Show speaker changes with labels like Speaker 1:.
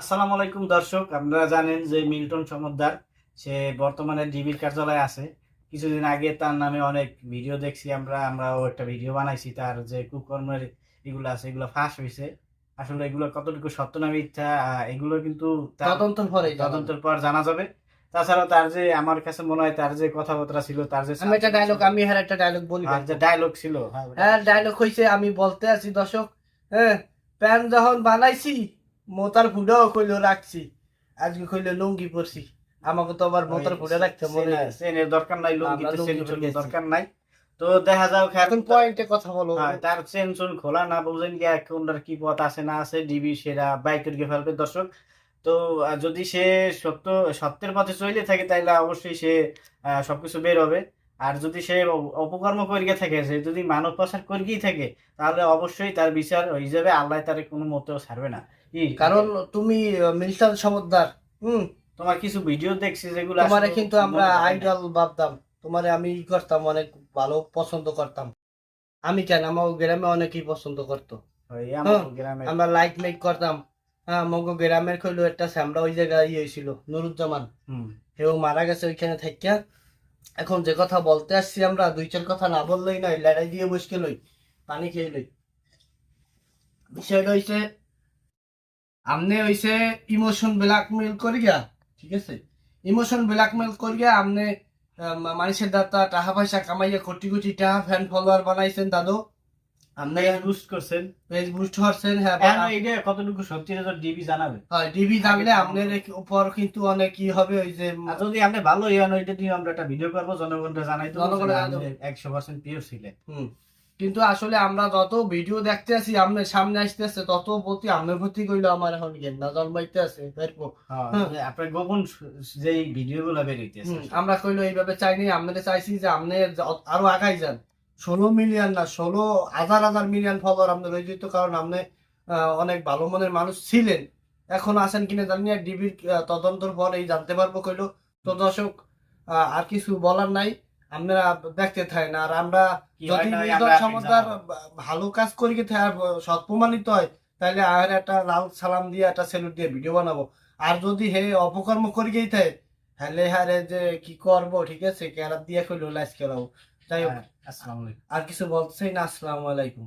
Speaker 1: আসসালামু আলাইকুম দর্শক, আপনারা জানেন যে মিল্টন সমদ্দার সে বর্তমানে ডিবির কার্যালয়ে আছে। কিছুদিন আগে তার নামে অনেক ভিডিও দেখছি, আমরাও একটা ভিডিও বানাইছি। তার যে কুকর্মের এগুলো আছে এগুলো ফাঁস হয়েছে। আসলে এগুলো কতটুকু সত্য না মিথ্যা এগুলো কিন্তু তার তদন্তের পর জানা যাবে। তাছাড়াও তার যে আমার কাছে মনে হয় তার যে কথাবার্তা ছিল, তার যে
Speaker 2: আমি একটা ডায়লগ বলি।
Speaker 1: আর যে ডায়লগ ছিল,
Speaker 2: হ্যাঁ, ডায়লগ হইছে, আমি বলতে আছি দর্শক। হ্যাঁ, প্যান যখন বানাইছি মোতার ফুডাও কইলো রাখছি, আজকে কইলো লুঙ্গি পরছি। আমাকে তো আবার মোতার ফুডা রাখতে মনে হয়।
Speaker 1: চেনের দরকার নাই, লুঙ্গিতে চেন
Speaker 2: পরে গেছি।
Speaker 1: দরকার নাই। তো দেখা যাক
Speaker 2: এখন পয়েন্টে কথা বলো।
Speaker 1: তার চেন চুন খোলা না বুঝলেন কি কোনটার কি পথ আছে না আছে, ডিবি সেরা বাইক করে ফেলবে দর্শক। তো যদি সে সত্যের পথে চলে থাকে তাহলে অবশ্যই সে সবকিছু বের হবে। আর যদি সে অপকর্ম করিয়ে থাকে, সে যদি মানব পাচার করিয়েই থাকে, তাহলে অবশ্যই তার বিচার হয়ে যাবে। আল্লাহ তার কোনো মতেও ছাড়বে না। কি
Speaker 2: কারণ তুমি মিল্টন সমদ্দার,
Speaker 1: তোমার কিছু ভিডিও দেখছি যেগুলো
Speaker 2: তোমারে কিন্তু আমরা আইডল ভাবতাম। তোমারে আমি করতাম, অনেক ভালো পছন্দ করতাম। আমি কেন, আমার গ্রামে অনেকেই পছন্দ করতো। আমরা লাইক লাইক করতাম। হ্যাঁ, মগো গ্রামের কইলো একটা স্যামরা ওই জায়গায় হয়েছিল, নুরুজ্জামান। হেও মারা গেছে ওইখানে থাকিয়া। এখন যে কথা বলতে আসছি, আমরা দুই চার কথা না বললেই নয়, লড়াই দিয়ে মুশকিল হই, পানি খেয়ে লই। বিষয়টা হইছে, আমনে হইছে ইমোশন ব্ল্যাকমেল করিয়া, ঠিক আছে, ইমোশন ব্ল্যাকমেল করিয়া আমনে মানুষের দাতা টাকা পয়সা কামাইয়া কোটি কোটি টাকা ফ্যান ফলোয়ার বানাইছেন দাদু।
Speaker 1: আপনি বুস্ট করছেন,
Speaker 2: পেজ বুস্ট করছেন। হ্যাঁ,
Speaker 1: এটা কতটুকু সত্যি ডিবি জানাবে।
Speaker 2: হয় ডিবি জানলে আপনার উপর কিন্তু অনেক কি হবে, ওই যে
Speaker 1: যদি আপনি ভালো ইয়ান ওইটা নিয়ে আমরা একটা ভিডিও করবো, জনগণকে জানাই তো,
Speaker 2: জনগণের
Speaker 1: 100% পিওর ছিলেন।
Speaker 2: কিন্তু আসলে আমরা যত ভিডিও দেখতে আছি, আপনার সামনে আসতে আসছে, তত প্রতি আপনার প্রতি কইলো আমার এখন ঘেন্না জন্মাইতে আছে।
Speaker 1: আপনার গোপন যে ভিডিও গুলো বেরিয়েছে,
Speaker 2: আমরা কইলো এইভাবে চাইনি, আপনাদের চাইছি যে আপনি আরো আগাই যান। 16 মিলিয়ন না, 16,000 মিলিয়ন ফলোয়ার আপনার হয়ে যেত, কারণ আপনি অনেক ভালো মনের মানুষ ছিলেন। এখন আছেন কিনা জানি না, ডিবির তদন্তর পর এই জানতে পারবো কইলো। তো দর্শক, আর কিছু বলার নাই, আপনারা দেখতে থাকেন। আর আমরা যদি মিল্টন সমদ্দার ভালো কাজ করি সৎ প্রমাণিত হয়, তাহলে আর একটা লাল সালাম দিয়ে একটা সেলুট দিয়ে ভিডিও বানাবো। আর যদি হে অপকর্ম করি গেই থাকে, হ্যালে হারে যে কি করবো, ঠিক আছে, ক্যারাত দিয়ে কইলো লাইস খেলাবো। যাই হোক,
Speaker 1: আসসালামু আলাইকুম।
Speaker 2: আর কিছু বলতেই না। আসসালামু আলাইকুম।